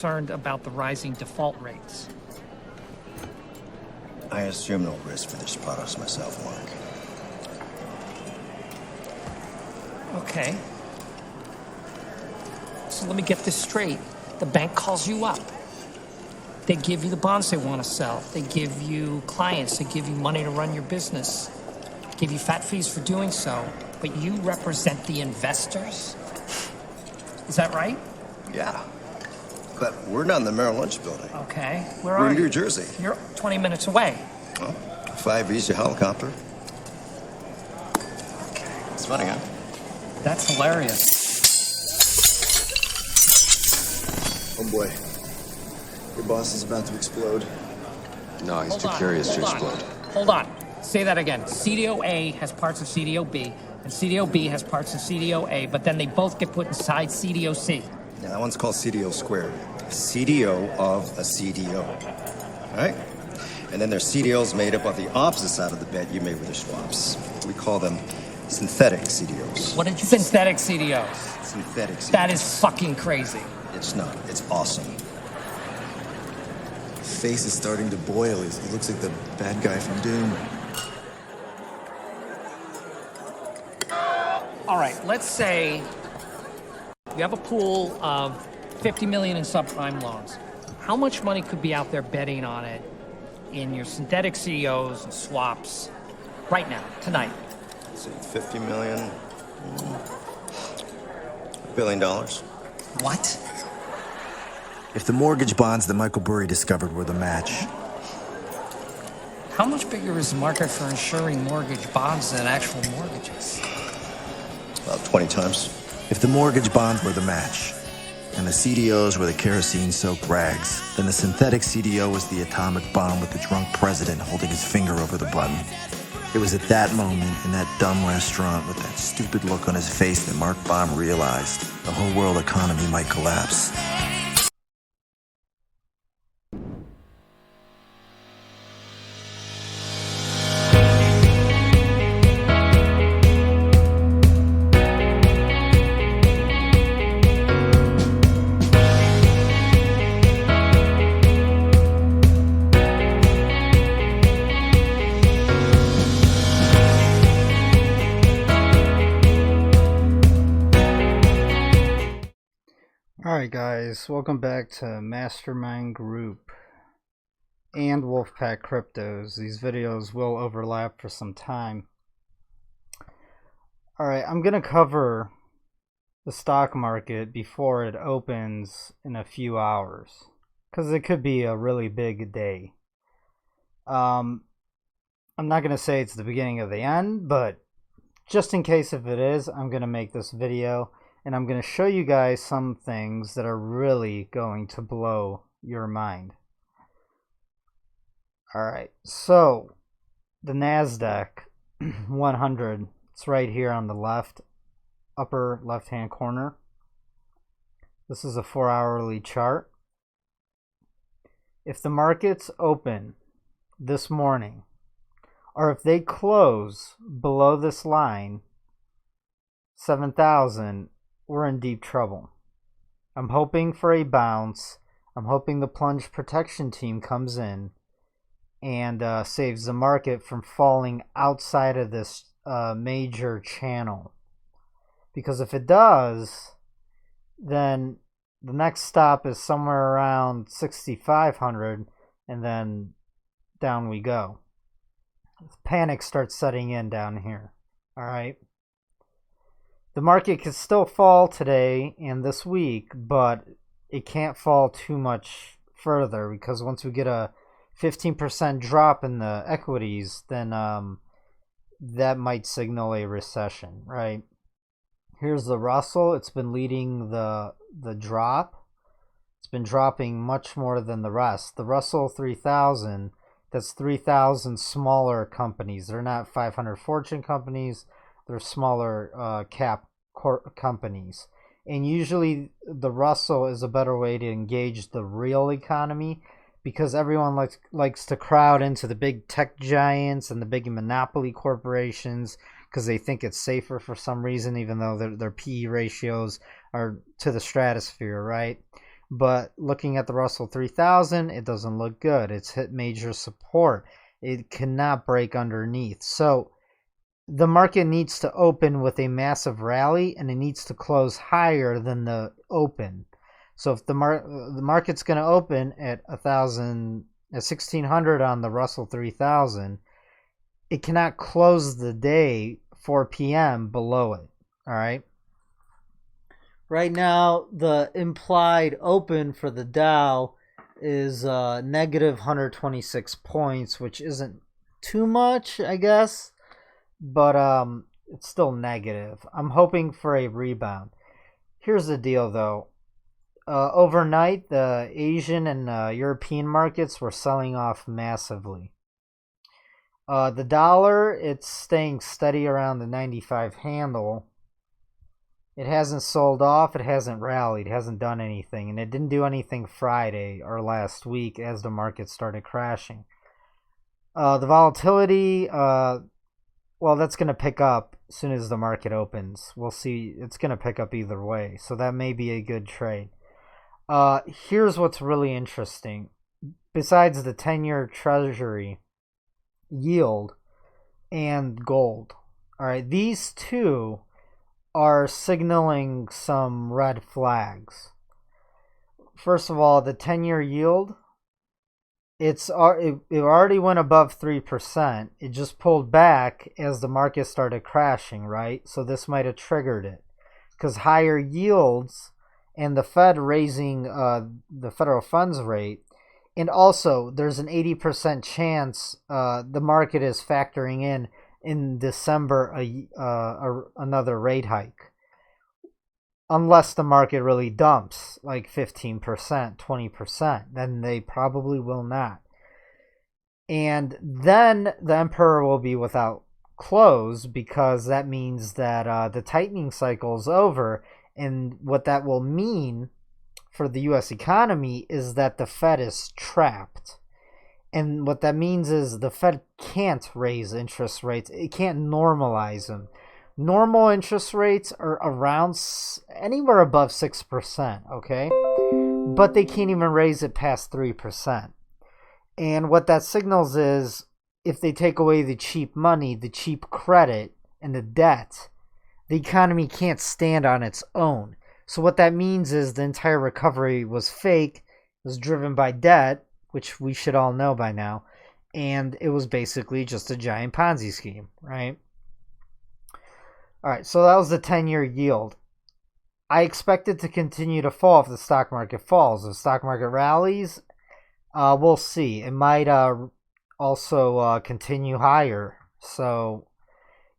Concerned about the rising default rates. I assume no risk for these products myself, Mark. Okay. So let me get this straight. The bank calls you up. They give you the bonds they want to sell. They give you clients. They give you money to run your business. Give you fat fees for doing so. But you represent the investors? Is that right? Yeah. But we're not in the Merrill Lynch building. Okay. Where We're are in you? New Jersey. You're 20 minutes away. Oh, 5 easy helicopter. Okay. It's funny, huh? That's hilarious. Oh boy. Your boss is about to explode. No, he's too curious to explode. Hold on. Say that again. CDO A has parts of CDO B, and CDO B has parts of CDO A, but then they both get put inside CDO C. Yeah, that one's called CDO squared. CDO of a CDO. All right? And then there's CDOs made up of the opposite side of the bet you made with your swaps. We call them synthetic CDOs. What did you say? Synthetic CDOs. Synthetic CDOs. That is fucking crazy. It's not. It's awesome. His face is starting to boil. He looks like the bad guy from Doom. All right, let's say you have a pool of 50 million in subprime loans. How much money could be out there betting on it in your synthetic CDOs and swaps right now, tonight? Let's see, 50 million. $1 billion. What? If the mortgage bonds that Michael Burry discovered were the match, How much bigger is the market for insuring mortgage bonds than actual mortgages? About 20 times. if the mortgage bonds were the match, and the CDOs were the kerosene-soaked rags, then the synthetic CDO was the atomic bomb with the drunk president holding his finger over the button. It was at that moment, in that dumb restaurant with that stupid look on his face, that Mark Baum realized the whole world economy might collapse. Alright guys, welcome back to Mastermind Group and WolfPack Cryptos. These videos will overlap for some time. Alright, I'm going to cover the stock market before it opens in a few hours, because it could be a really big day. I'm not going to say it's the beginning of the end, but just in case if it is, I'm going to make this video. And I'm going to show you guys some things that are really going to blow your mind. Alright, so the NASDAQ 100, it's right here on the left, upper left-hand corner. This is a 4-hourly chart. If the markets open this morning, or if they close below this line, 7,000, we're in deep trouble. I'm hoping for a bounce. I'm hoping the plunge protection team comes in and saves the market from falling outside of this major channel. Because if it does, then the next stop is somewhere around 6,500, and then down we go. Panic starts setting in down here. All right. The market could still fall today and this week, but it can't fall too much further, because once we get a 15% drop in the equities, then that might signal a recession, right? Here's the Russell. It's been leading the drop. It's been dropping much more than the rest. The Russell 3000, that's 3,000 smaller companies. They're not 500 Fortune companies. They're smaller cap companies, and usually the Russell is a better way to engage the real economy, because everyone likes to crowd into the big tech giants and the big monopoly corporations, because they think it's safer for some reason, even though their PE ratios are to the stratosphere, right? But looking at the Russell 3000, it doesn't look good. It's hit major support. It cannot break underneath. So the market needs to open with a massive rally, and it needs to close higher than the open. So if the market's going to open at 1600 on the Russell 3000, it cannot close the day 4 p.m. below it. All right. Right now, the implied open for the Dow is negative 126 points, which isn't too much, I guess, but it's still negative. I'm hoping for a rebound. Here's the deal, though. Overnight, the Asian and European markets were selling off massively. The dollar, it's staying steady around the 95 handle. It hasn't sold off, it hasn't rallied, it hasn't done anything, and it didn't do anything Friday or last week as the market started crashing. The volatility, well, that's going to pick up as soon as the market opens. We'll see. It's going to pick up either way, so that may be a good trade. Here's what's really interesting. Besides the 10-year Treasury yield and gold, all right, these two are signaling some red flags. First of all, the 10-year yield, it already went above 3%. It just pulled back as the market started crashing, right? So this might have triggered it, because higher yields and the Fed raising the federal funds rate, and also there's an 80% chance the market is factoring in December another rate hike, unless the market really dumps like 15%, 20%, then they probably will not. And then the emperor will be without clothes, because that means that the tightening cycle is over. And what that will mean for the U.S. economy is that the Fed is trapped. And what that means is the Fed can't raise interest rates. It can't normalize them. Normal interest rates are around anywhere above 6%, okay? But they can't even raise it past 3%. And what that signals is, if they take away the cheap money, the cheap credit, and the debt, the economy can't stand on its own. So what that means is the entire recovery was fake, was driven by debt, which we should all know by now, and it was basically just a giant Ponzi scheme, right? All right, so that was the 10-year yield. I expect it to continue to fall if the stock market falls. If the stock market rallies, we'll see. It might also continue higher. So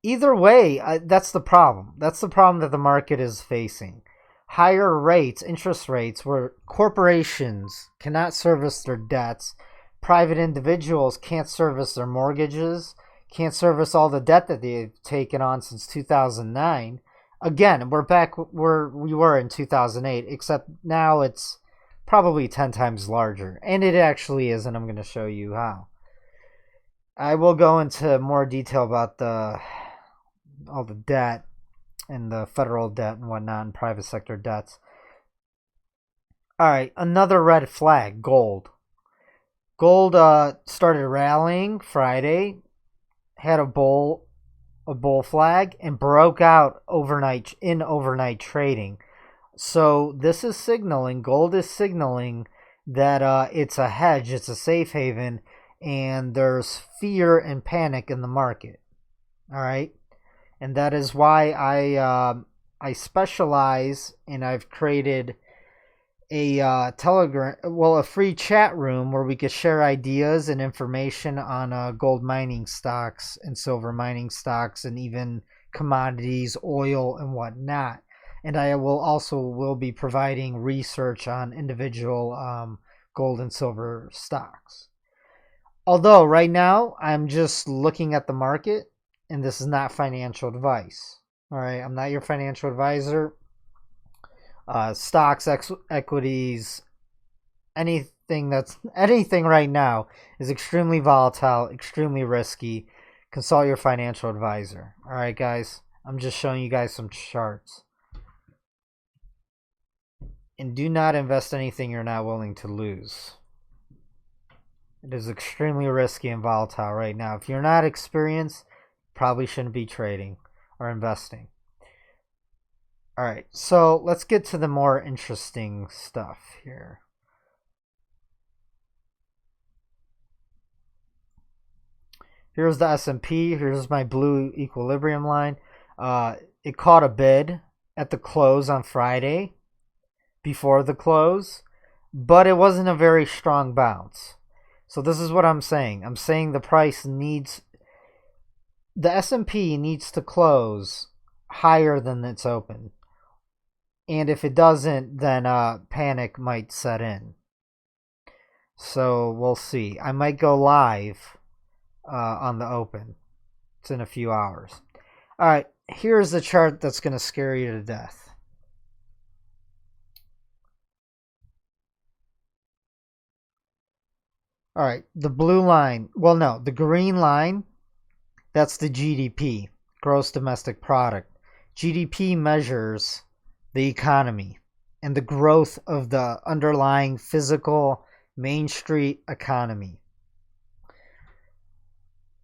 either way, that's the problem. That's the problem that the market is facing. Higher rates, interest rates, where corporations cannot service their debts, private individuals can't service their mortgages, can't service all the debt that they've taken on since 2009. Again, we're back where we were in 2008, except now it's probably 10 times larger. And it actually is, and I'm going to show you how. I will go into more detail about all the debt and the federal debt and whatnot and private sector debts. All right, another red flag, gold. Gold started rallying Friday, had a bull flag, and broke out overnight trading. So this is signaling, gold is signaling that it's a hedge, it's a safe haven, and there's fear and panic in the market. All right. And that is why I specialize, and I've created a a free chat room where we could share ideas and information on gold mining stocks and silver mining stocks and even commodities, oil, and whatnot. And I will be providing research on individual gold and silver stocks. Although right now I'm just looking at the market. And this is not financial advice. All right, I'm not your financial advisor. Stocks, equities, anything right now is extremely volatile, extremely risky. Consult your financial advisor. All right, guys. I'm just showing you guys some charts. And do not invest anything you're not willing to lose. It is extremely risky and volatile right now. If you're not experienced, probably shouldn't be trading or investing. All right, so let's get to the more interesting stuff here. Here's the S&P. Here's my blue equilibrium line. It caught a bid at the close on Friday, before the close, but it wasn't a very strong bounce. So this is what I'm saying. I'm saying the price needs, the S&P needs to close higher than it's open. And if it doesn't, then panic might set in. So we'll see. I might go live on the open. It's in a few hours. All right, here's the chart that's going to scare you to death. All right, the blue line, well, no, the green line, that's the GDP, gross domestic product. GDP measures the economy and the growth of the underlying physical Main Street economy.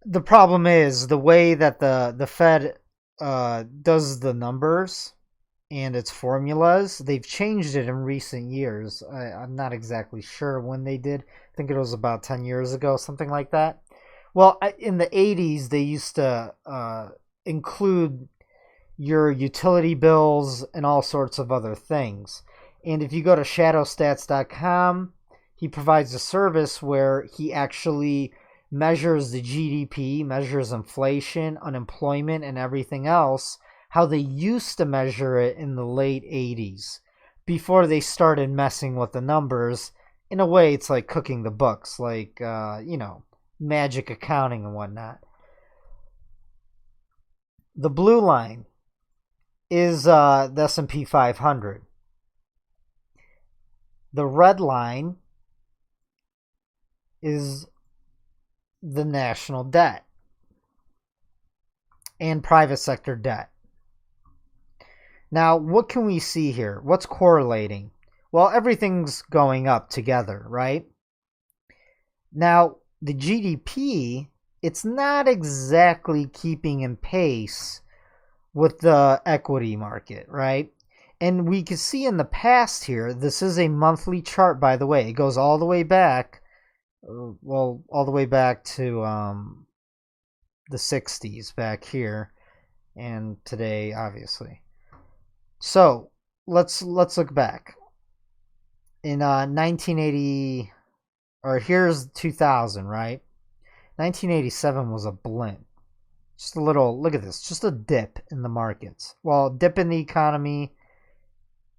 The problem is the way that the Fed does the numbers and its formulas, they've changed it in recent years. I'm not exactly sure when they did. I think it was about 10 years ago, something like that. Well, in the 80s, they used to include your utility bills and all sorts of other things. And if you go to shadowstats.com, he provides a service where he actually measures the GDP, measures inflation, unemployment, and everything else, how they used to measure it in the late 80s before they started messing with the numbers. In a way, it's like cooking the books, like, magic accounting and whatnot. The blue line is the S&P 500. The red line is the national debt and private sector debt. Now, what can we see here? What's correlating? Well, everything's going up together, right? Now, the GDP, it's not exactly keeping in pace with the equity market, right? And we can see in the past here, this is a monthly chart, by the way. It goes all the way back, all the way back to the 60s back here, and today, obviously. So let's look back. In 1980, or here's 2000, right? 1987 was a blimp. Just a little, look at this, just a dip in the markets. Well, dip in the economy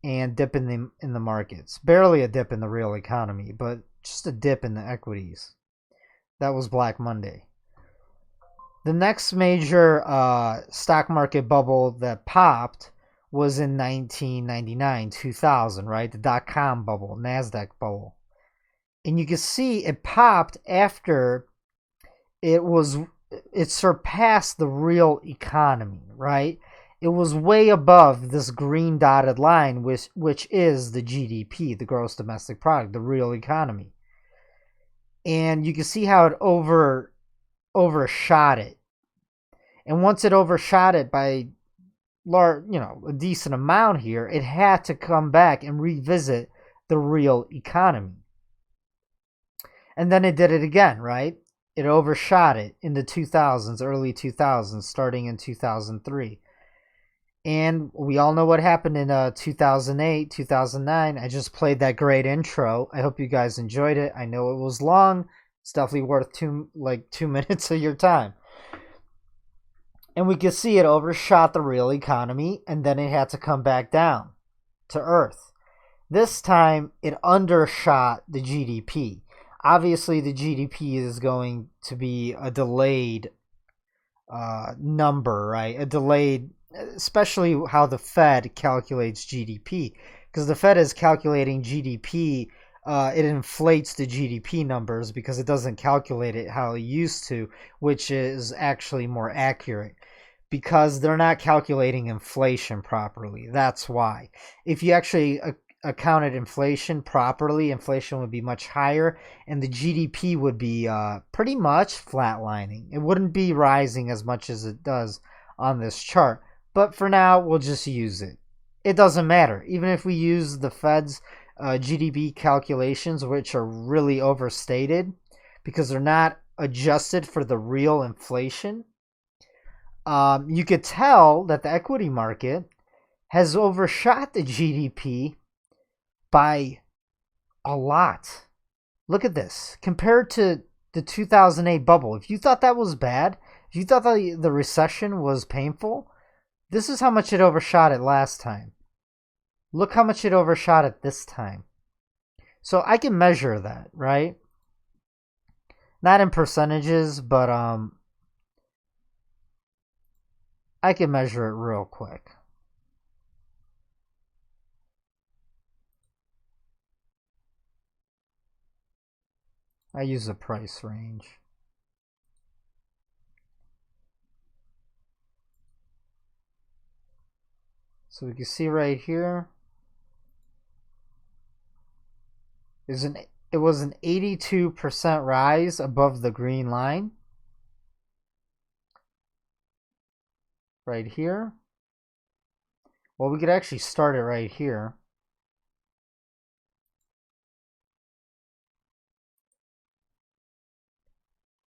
and dip in the markets. Barely a dip in the real economy, but just a dip in the equities. That was Black Monday. The next major stock market bubble that popped was in 1999, 2000, right? The dot-com bubble, NASDAQ bubble. And you can see it popped after it surpassed the real economy, right? It was way above this green dotted line, which is the GDP, the gross domestic product, the real economy. And you can see how it overshot it. And once it overshot it by a decent amount here, it had to come back and revisit the real economy. And then it did it again, right? It overshot it in the 2000s, early 2000s, starting in 2003. And we all know what happened in 2008, 2009. I just played that great intro. I hope you guys enjoyed it. I know it was long. It's definitely worth 2 minutes of your time. And we could see it overshot the real economy, and then it had to come back down to earth. This time, it undershot the GDP. Obviously, the GDP is going to be a delayed number, right? A delayed, especially how the Fed calculates GDP. Because the Fed is calculating GDP, it inflates the GDP numbers because it doesn't calculate it how it used to, which is actually more accurate. Because they're not calculating inflation properly. That's why. If you actually accounted inflation properly, inflation would be much higher, and the GDP would be pretty much flatlining. It wouldn't be rising as much as it does on this chart. But for now, we'll just use it. It doesn't matter. Even if we use the Fed's GDP calculations, which are really overstated because they're not adjusted for the real inflation, you could tell that the equity market has overshot the GDP by a lot. Look at this. Compared to the 2008 bubble, if you thought that was bad, if you thought that the recession was painful, this is how much it overshot it last time. Look how much it overshot it this time. So I can measure that, right? Not in percentages, but I can measure it real quick. I use a price range. So we can see right here it was an 82% rise above the green line. Right here. Well, we could actually start it right here.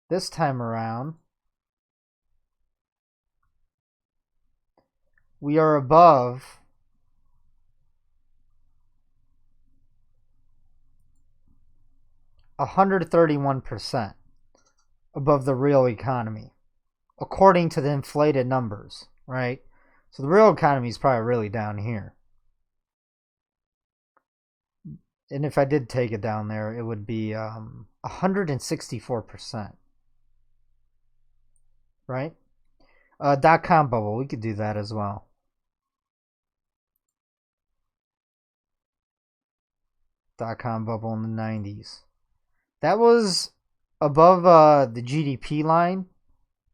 This time around, we are above 131% above the real economy, according to the inflated numbers, right? So the real economy is probably really down here. And if I did take it down there, it would be 164%. Right? .com bubble, we could do that as well. .com bubble in the 90s. That was above the GDP line,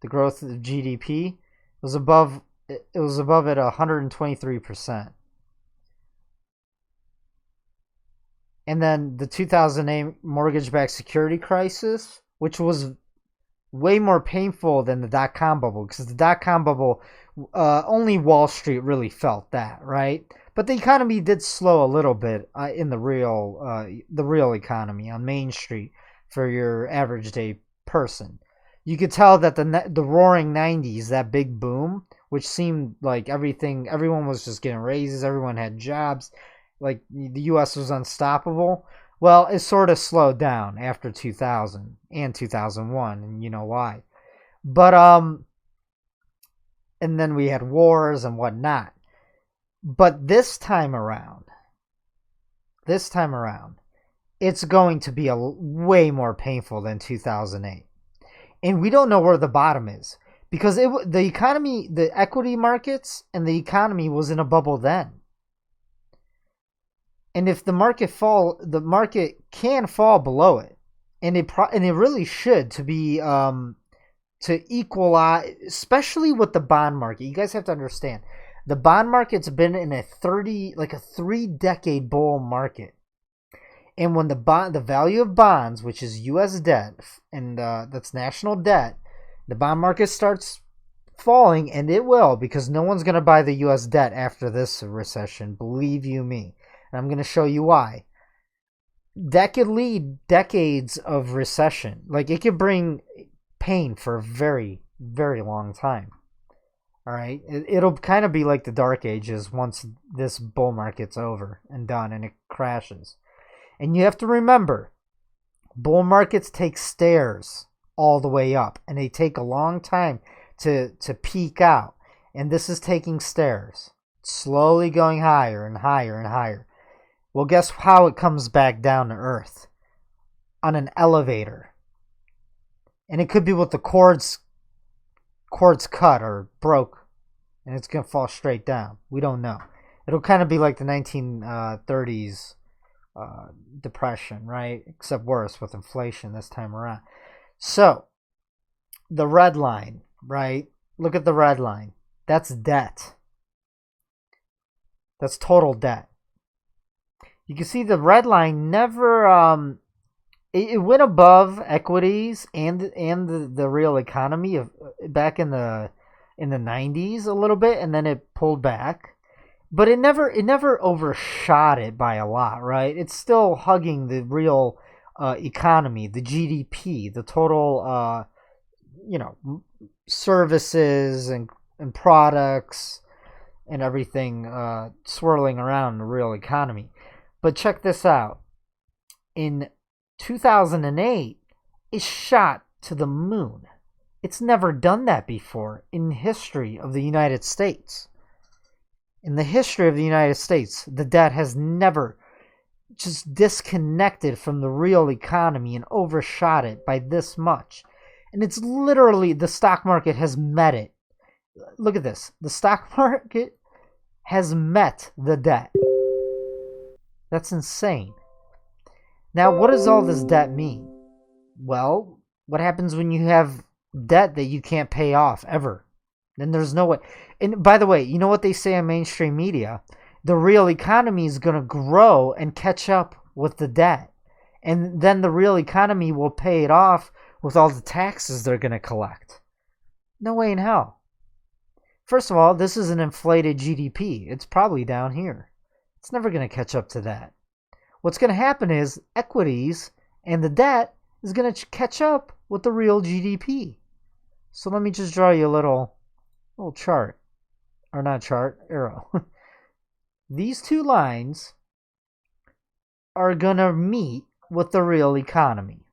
the growth of GDP. It was above it at 123%. And then the 2008 mortgage-backed security crisis, which was way more painful than the dot-com bubble, because the dot-com bubble, only Wall Street really felt that, right? But the economy did slow a little bit in the real economy on Main Street for your average day person. You could tell that the roaring 90s, that big boom, which seemed like everyone was just getting raises, everyone had jobs, like the U.S. was unstoppable. Well, it sort of slowed down after 2000 and 2001, and you know why. But and then we had wars and whatnot. But this time around, it's going to be way more painful than 2008. And we don't know where the bottom is, because the economy, the equity markets and the economy was in a bubble then. And if the market can fall below it, and it really should, to be to equalize, especially with the bond market. You guys have to understand, the bond market's been in a 3-decade bull market. And when the value of bonds, which is U.S. debt, and that's national debt, the bond market starts falling, and it will, because no one's going to buy the U.S. debt after this recession, believe you me. And I'm going to show you why. That could lead decades of recession. Like, it could bring pain for a very, very long time. All right? It'll kind of be like the Dark Ages once this bull market's over and done and it crashes. And you have to remember, bull markets take stairs all the way up, and they take a long time to peak out. And this is taking stairs, slowly going higher and higher and higher. Well, guess how it comes back down to earth? On an elevator. And it could be with the cords cut or broke, and it's going to fall straight down. We don't know. It'll kind of be like the 1930s depression, right? Except worse with inflation this time around. So, the red line, right? Look at the red line. That's debt. That's total debt. You can see the red line never it went above equities and the real economy of back in the 90s a little bit, and then it pulled back. But it never overshot it by a lot, right? It's still hugging the real economy, the GDP, the total services and products and everything swirling around the real economy. But check this out. In 2008, it shot to the moon. It's never done that before in history of the United States. In the history of the United States, the debt has never just disconnected from the real economy and overshot it by this much. And it's literally, the stock market has met it. Look at this. The stock market has met the debt. That's insane. Now, what does all this debt mean? Well, what happens when you have debt that you can't pay off ever? Then there's no way. And by the way, you know what they say on mainstream media? The real economy is going to grow and catch up with the debt. And then the real economy will pay it off with all the taxes they're going to collect. No way in hell. First of all, this is an inflated GDP. It's probably down here. It's never going to catch up to that. What's going to happen is equities and the debt is going to catch up with the real GDP. So let me just draw you a little chart. Or not chart, arrow. These two lines are going to meet with the real economy.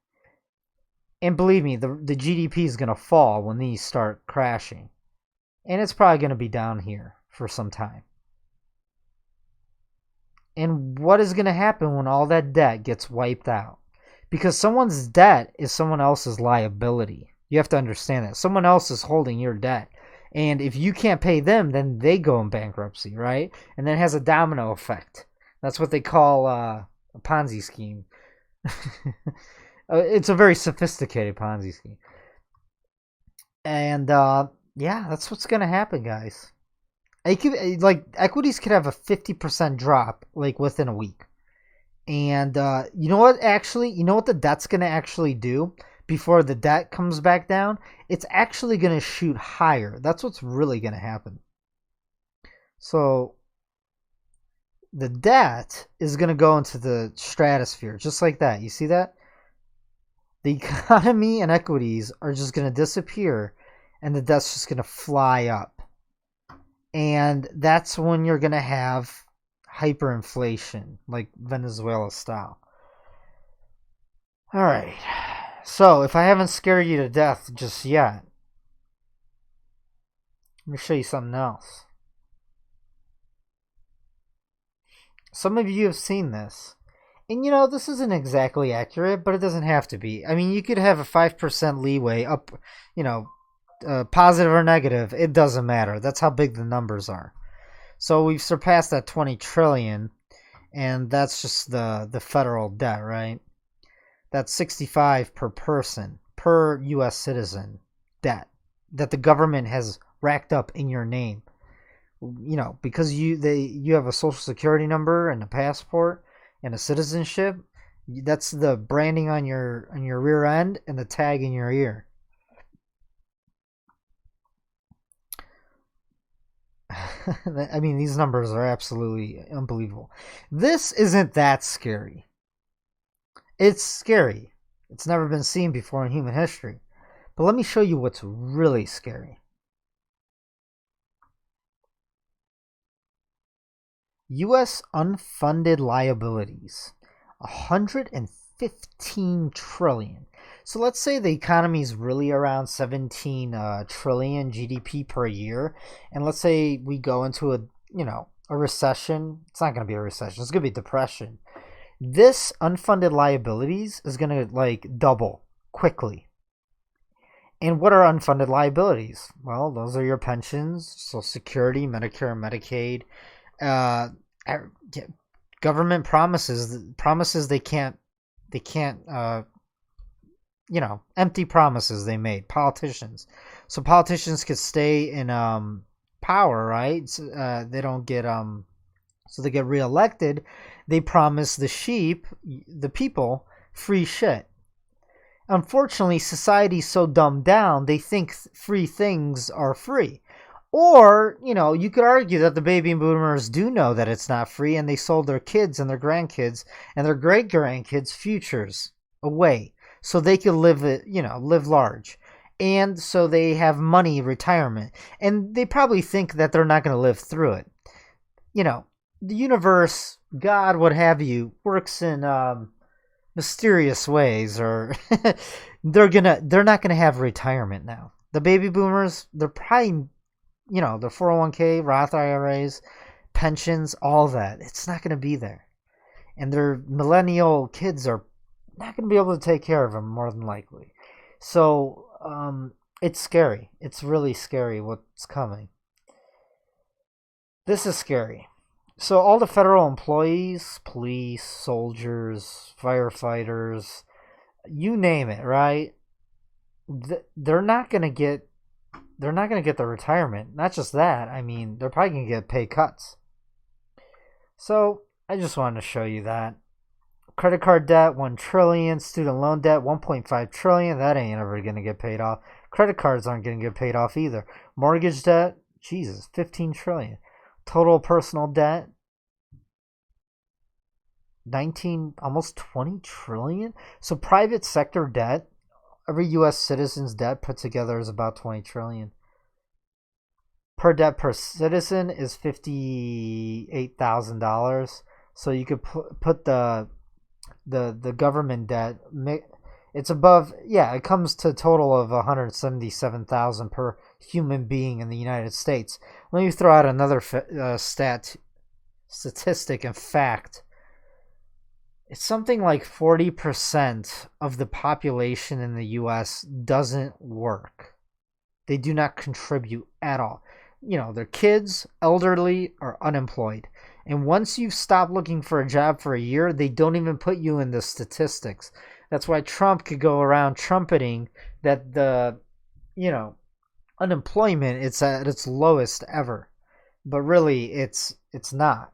And believe me, the GDP is going to fall when these start crashing. And it's probably going to be down here for some time. And what is going to happen when all that debt gets wiped out? Because someone's debt is someone else's liability. You have to understand that. Someone else is holding your debt. And if you can't pay them, then they go in bankruptcy, right? And then it has a domino effect. That's what they call a Ponzi scheme. It's a very sophisticated Ponzi scheme. And yeah, that's what's going to happen, guys. Equities could have a 50% drop within a week. And you know what the debt's going to actually do before the debt comes back down? It's actually going to shoot higher. That's what's really going to happen. So the debt is going to go into the stratosphere just like that. You see that? The economy and equities are just going to disappear and the debt's just going to fly up. And that's when you're going to have hyperinflation, like Venezuela style. All right. So, if I haven't scared you to death just yet, let me show you something else. Some of you have seen this. And this isn't exactly accurate, but it doesn't have to be. I mean, you could have a 5% leeway up, positive or negative. It doesn't matter. That's how big the numbers are. So we've surpassed that 20 trillion, and that's just the federal debt, right? That's 65 per person, per U.S. citizen debt that the government has racked up in your name. Because you have a social security number and a passport and a citizenship. That's the branding on your rear end and the tag in your ear. I mean, these numbers are absolutely unbelievable. This isn't that scary. It's scary. It's never been seen before in human history. But let me show you what's really scary. U.S. unfunded liabilities, 115 trillion. So let's say the economy is really around 17 trillion GDP per year, and let's say we go into a recession. It's not going to be a recession. It's going to be a depression. This unfunded liabilities is going to double quickly. And what are unfunded liabilities? Well, those are your pensions, Social Security, Medicare, and Medicaid. Government promises they can't empty promises they made. Politicians, so politicians could stay in power, right? They don't get So they get reelected, they promise the sheep, the people, free shit. Unfortunately, society's so dumbed down, they think free things are free. Or, you could argue that the baby boomers do know that it's not free, and they sold their kids and their grandkids and their great-grandkids' futures away so they could live large. And so they have money retirement. And they probably think that they're not going to live through it. The universe, God, what have you, works in mysterious ways, or they're not gonna have retirement now. The baby boomers, they're probably, their 401k, Roth IRAs, pensions, all that. It's not gonna be there, and their millennial kids are not gonna be able to take care of them more than likely. So it's scary. It's really scary what's coming. This is scary. So all the federal employees, police, soldiers, firefighters, you name it, right? They're not gonna get the retirement. Not just that. I mean, they're probably gonna get pay cuts. So I just wanted to show you that. Credit card debt, 1 trillion. Student loan debt, 1.5 trillion. That ain't ever gonna get paid off. Credit cards aren't gonna get paid off either. Mortgage debt, Jesus, 15 trillion. Total personal debt, 19, almost 20 trillion. So private sector debt, every U.S. citizen's debt put together is about 20 trillion. Per citizen is $58,000. So you could put the government debt. It's above. Yeah, it comes to a total of 177,000 per human being in the United States. Let me throw out another statistic and fact. It's something like 40% of the population in the U.S. doesn't work. They do not contribute at all. Their kids, elderly, or unemployed. And once you've stopped looking for a job for a year, they don't even put you in the statistics. That's why Trump could go around trumpeting that the, unemployment, it's at its lowest ever. But really, it's not.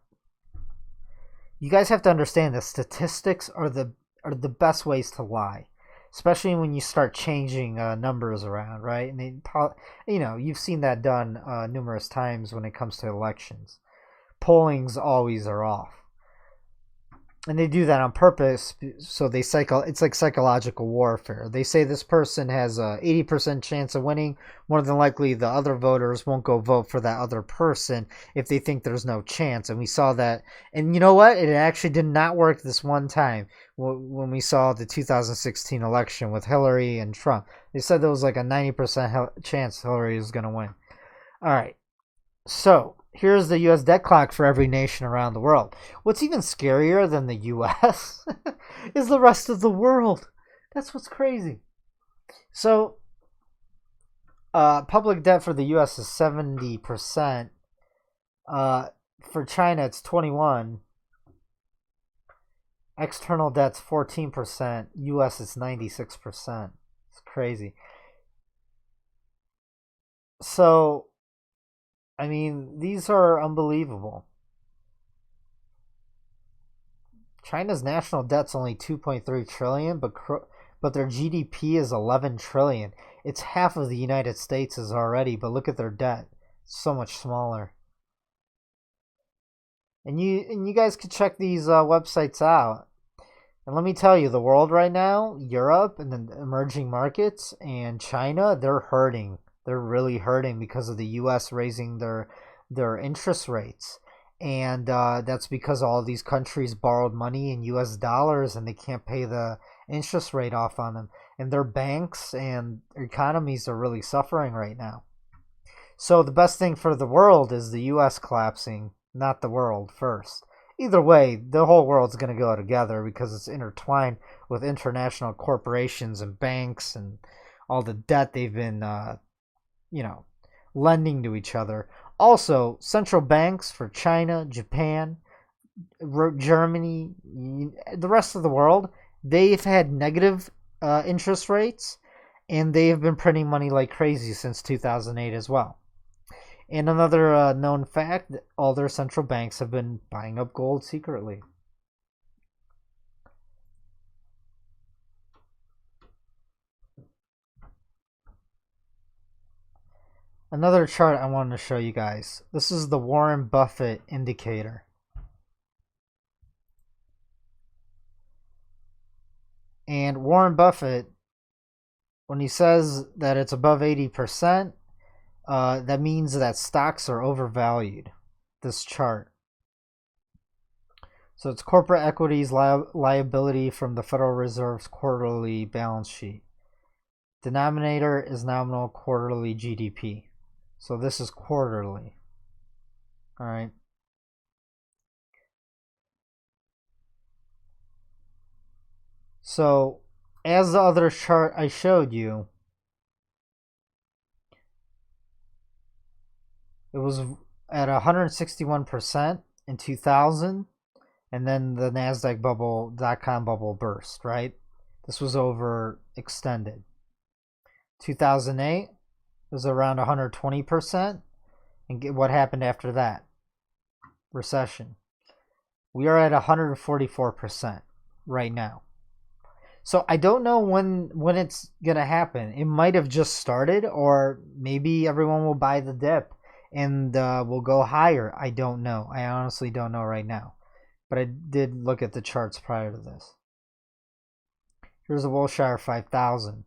You guys have to understand that statistics are the best ways to lie, especially when you start changing numbers around, right? And you've seen that done numerous times when it comes to elections. Pollings always are off. And they do that on purpose, so it's like psychological warfare. They say this person has a 80% chance of winning. More than likely, the other voters won't go vote for that other person if they think there's no chance. And we saw that. And you know what? It actually did not work this one time when we saw the 2016 election with Hillary and Trump. They said there was like a 90% chance Hillary was going to win. All right. So here's the U.S. debt clock for every nation around the world. What's even scarier than the U.S. is the rest of the world. That's what's crazy. So, public debt for the U.S. is 70%. For China, it's 21%. External debt's 14%. U.S. is 96%. It's crazy. So, I mean, these are unbelievable. China's national debt's only 2.3 trillion, but their GDP is 11 trillion. It's half of the United States is already, but look at their debt. It's so much smaller. And you guys could check these websites out. And let me tell you, the world right now, Europe and the emerging markets and China, they're hurting. They're really hurting because of the U.S. raising their interest rates. And that's because all these countries borrowed money in U.S. dollars and they can't pay the interest rate off on them. And their banks and economies are really suffering right now. So the best thing for the world is the U.S. collapsing, not the world first. Either way, the whole world's going to go together because it's intertwined with international corporations and banks and all the debt they've been lending to each other. Also, central banks for China, Japan, Germany, the rest of the world, they've had negative interest rates, and they have been printing money like crazy since 2008 as well. And another known fact, all their central banks have been buying up gold secretly. Another chart I wanted to show you guys. This is the Warren Buffett indicator. And Warren Buffett, when he says that it's above 80%, that means that stocks are overvalued, this chart. So it's corporate equities liability from the Federal Reserve's quarterly balance sheet. Denominator is nominal quarterly GDP. So this is quarterly. All right. So as the other chart I showed you, it was at 161% in 2000, and then the NASDAQ bubble, .com bubble burst, right? This was overextended. 2008 was around 120%, and what happened after that? Recession. We are at 144% right now. So I don't know when it's gonna happen. It might have just started, or maybe everyone will buy the dip and will go higher. I don't know. I honestly don't know right now. But I did look at the charts prior to this. Here's a Wilshire 5000.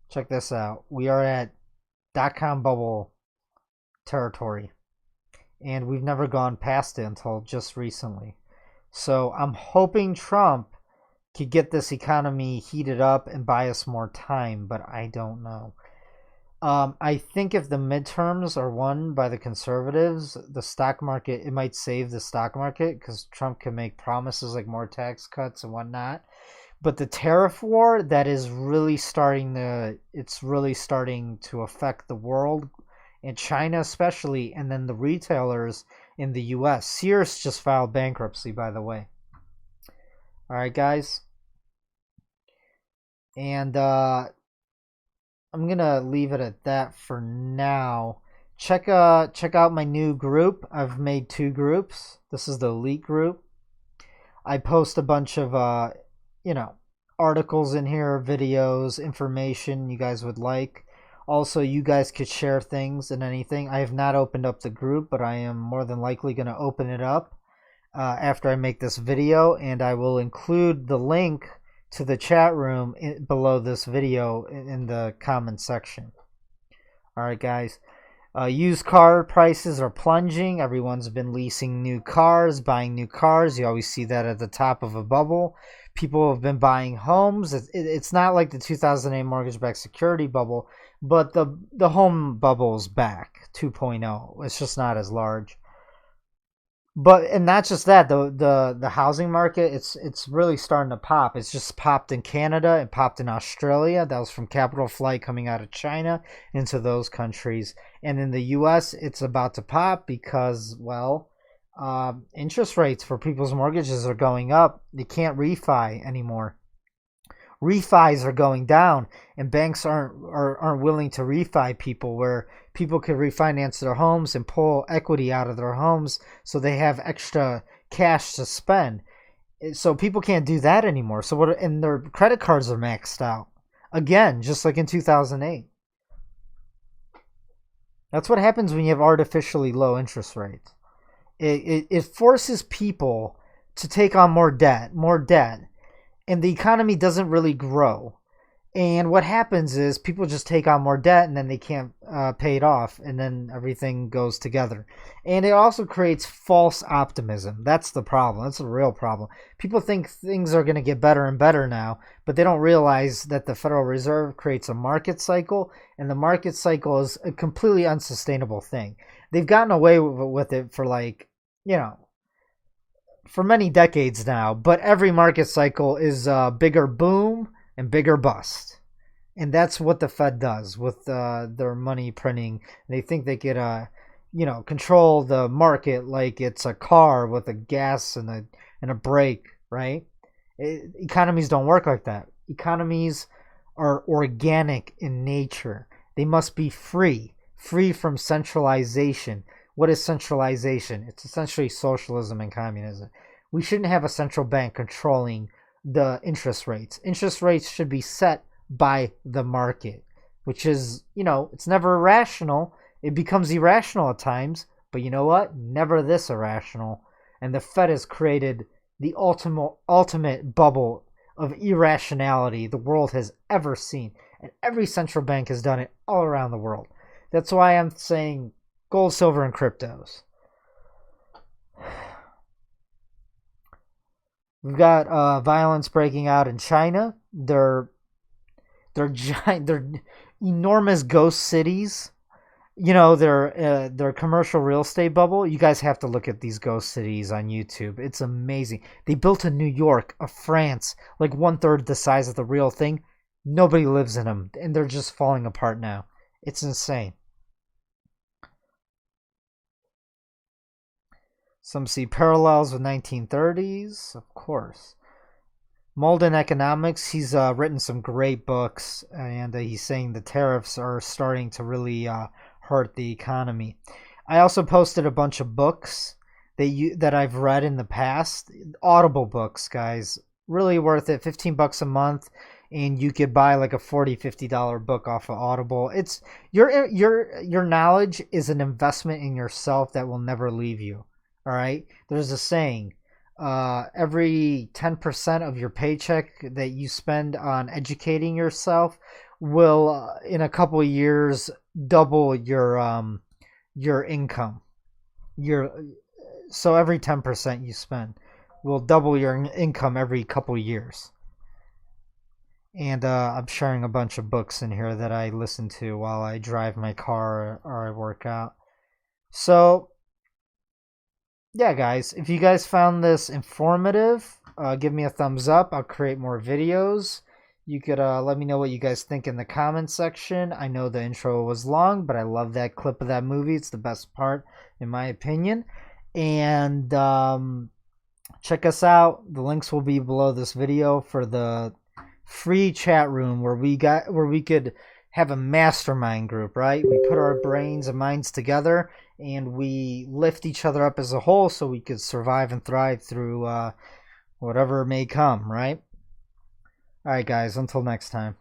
Check this out. We are at .com bubble territory, and we've never gone past it until just recently. So I'm hoping Trump could get this economy heated up and buy us more time, but I don't know. I think if the midterms are won by the conservatives, the stock market, it might save the stock market because Trump can make promises like more tax cuts and whatnot. But the tariff war, that is really starting to affect the world, and China especially, and then the retailers in the US. Sears just filed bankruptcy, by the way. All right, guys. And I'm gonna leave it at that for now. Check out my new group. I've made 2 groups. This is the elite group. I post a bunch of articles in here, videos, information you guys would like. Also, you guys could share things and anything. I have not opened up the group, but I am more than likely going to open it up after I make this video, and I will include the link to the chat room below this video in the comment section. All right, guys. Used car prices are plunging. Everyone's been leasing new cars, buying new cars. You always see that at the top of a bubble. People have been buying homes. It's not like the 2008 mortgage-backed security bubble, but the home bubble's back, 2.0. It's just not as large. And not just that, the housing market, it's really starting to pop. It's just popped in Canada, it popped in Australia. That was from capital flight coming out of China into those countries. And in the US, it's about to pop because, well, interest rates for people's mortgages are going up. They can't refi anymore. Refis are going down, and banks aren't willing to refi people, where people could refinance their homes and pull equity out of their homes so they have extra cash to spend. So people can't do that anymore. So and their credit cards are maxed out again, just like in 2008. That's what happens when you have artificially low interest rates. It forces people to take on more debt, and the economy doesn't really grow. And what happens is people just take on more debt, and then they can't pay it off, and then everything goes together. And it also creates false optimism. That's the problem. That's the real problem. People think things are going to get better and better now, but they don't realize that the Federal Reserve creates a market cycle, and the market cycle is a completely unsustainable thing. They've gotten away with it for for many decades now, but every market cycle is a bigger boom and bigger bust. And that's what the Fed does with their money printing. They think they could control the market like it's a car with a gas and a brake, right? Economies don't work like that. Economies are organic in nature. They must be free free from centralization. What is centralization? It's essentially socialism and communism. We shouldn't have a central bank controlling the interest rates. Interest rates should be set by the market, which is, it's never irrational. It becomes irrational at times, but you know what? Never this irrational. And the Fed has created the ultimate bubble of irrationality the world has ever seen. And every central bank has done it all around the world. That's why I'm saying gold, silver, and cryptos. We've got violence breaking out in China. They're giant, they're enormous ghost cities. Their commercial real estate bubble. You guys have to look at these ghost cities on YouTube. It's amazing. They built a New York, a France, like 1/3 the size of the real thing. Nobody lives in them, and they're just falling apart now. It's insane. Some see parallels with 1930s, of course. Malden Economics, he's written some great books, and he's saying the tariffs are starting to really hurt the economy. I also posted a bunch of books that I've read in the past. Audible books, guys. Really worth it. $15 a month, and you could buy like a $40-$50 book off of Audible. It's your knowledge is an investment in yourself that will never leave you. All right? There's a saying, every 10% of your paycheck that you spend on educating yourself will in a couple of years double your income. So every 10% you spend will double your income every couple of years. And I'm sharing a bunch of books in here that I listen to while I drive my car or I work out. So yeah, guys, if you guys found this informative, give me a thumbs up. I'll create more videos. You could let me know what you guys think in the comments section. I know the intro was long, but I love that clip of that movie. It's the best part, in my opinion. And check us out. The links will be below this video for the free chat room where we could have a mastermind group, right? We put our brains and minds together and we lift each other up as a whole so we could survive and thrive through whatever may come, right? All right, guys, until next time.